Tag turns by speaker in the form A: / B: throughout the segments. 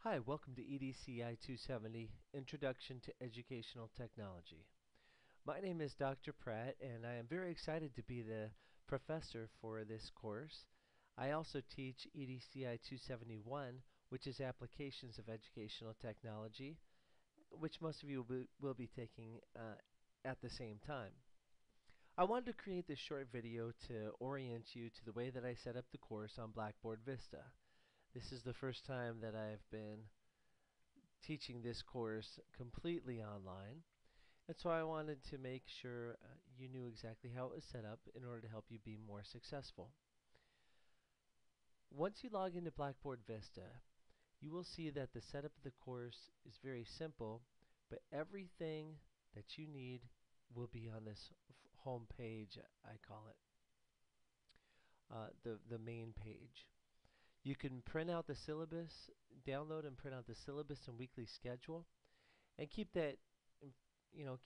A: Hi, welcome to EDCI 270, Introduction to Educational Technology. My name is Dr. Pratt, and I am very excited to be the professor for this course. I also teach EDCI 271, which is Applications of Educational Technology, which most of you will be taking at the same time. I wanted to create this short video to orient you to the way that I set up the course on Blackboard Vista. This is the first time that I've been teaching this course completely online, and so I wanted to make sure you knew exactly how it was set up in order to help you be more successful. Once you log into Blackboard Vista, you will see that the setup of the course is very simple, but everything that you need will be on this home page, I call it, the main page. You can print out the syllabus, download and print out the syllabus and weekly schedule, and keep that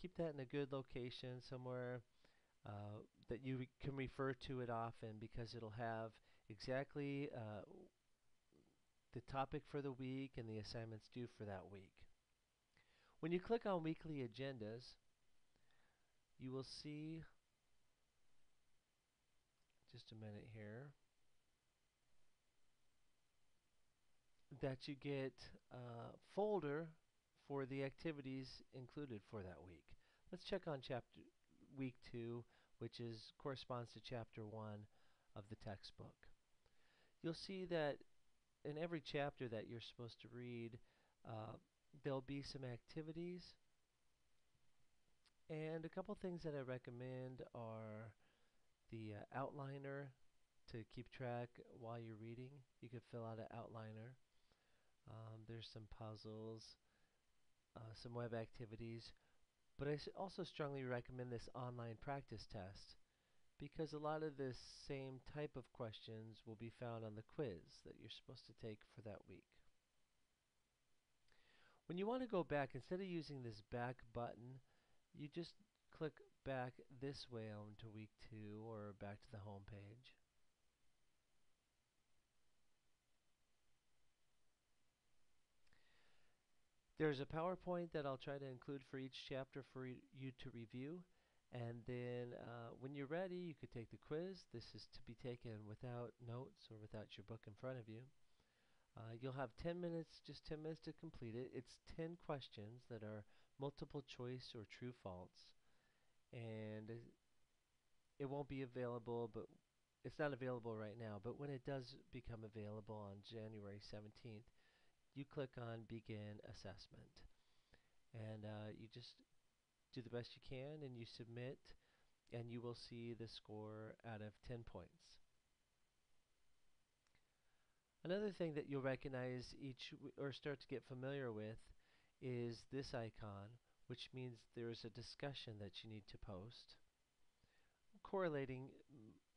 A: keep that in a good location somewhere that you can refer to it often, because it'll have exactly the topic for the week and the assignments due for that week. When you click on weekly agendas, you will see, just a minute here, that you get a folder for the activities included for that week. Let's check on week 2, which corresponds to chapter 1 of the textbook. You'll see that in every chapter that you're supposed to read, there'll be some activities, and a couple things that I recommend are the outliner to keep track while you're reading. You can fill out an outliner. There's some puzzles, some web activities, but I also strongly recommend this online practice test, because a lot of the same type of questions will be found on the quiz that you're supposed to take for that week. When you want to go back, instead of using this back button, you just click back this way onto week 2 or back to the home page. There's a PowerPoint that I'll try to include for each chapter for you to review, and then when you're ready, you could take the quiz. This is to be taken without notes or without your book in front of you. You'll have 10 minutes, just 10 minutes to complete it. It's 10 questions that are multiple choice or true false, and it won't be available, but it's not available right now, but when it does become available on January 17th, you click on Begin Assessment, and you just do the best you can and you submit, and you will see the score out of 10 points. Another thing that you'll recognize or start to get familiar with is this icon, which means there's a discussion that you need to post, correlating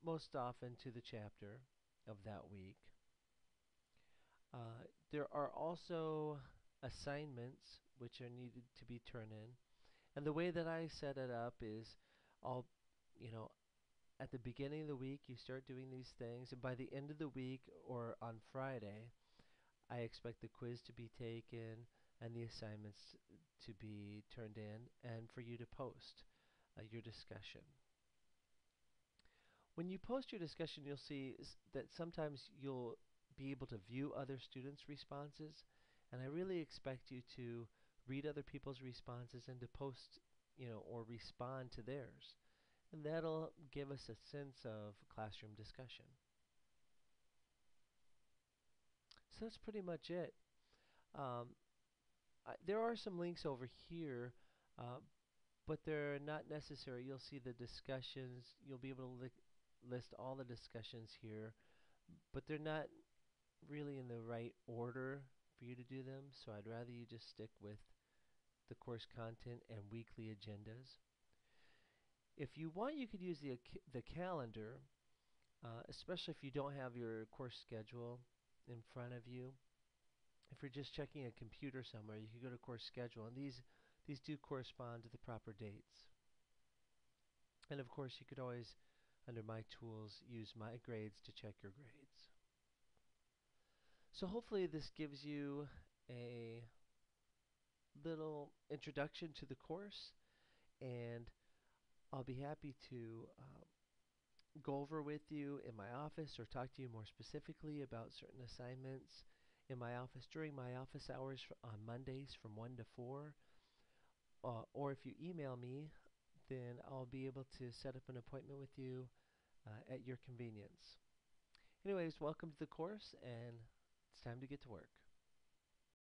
A: most often to the chapter of that week. There are also assignments which are needed to be turned in, and the way that I set it up is at the beginning of the week you start doing these things, and by the end of the week or on Friday, I expect the quiz to be taken and the assignments to be turned in, and for you to post your discussion. When you post your discussion, you'll see that sometimes you'll be able to view other students' responses, and I really expect you to read other people's responses and to post, or respond to theirs. And that'll give us a sense of classroom discussion. So that's pretty much it. There are some links over here, but they're not necessary. You'll see the discussions. You'll be able to list all the discussions here, but they're not really in the right order for you to do them, so I'd rather you just stick with the course content and weekly agendas. If you want, you could use the calendar, especially if you don't have your course schedule in front of you. If you're just checking a computer somewhere, you can go to course schedule, and these do correspond to the proper dates. And of course, you could always, under My Tools, use My Grades to check your grades. So hopefully this gives you a little introduction to the course, and I'll be happy to go over with you in my office or talk to you more specifically about certain assignments in my office during my office hours on Mondays from 1 to 4. Or if you email me, then I'll be able to set up an appointment with you at your convenience. Anyways, welcome to the course, and it's time to get to work.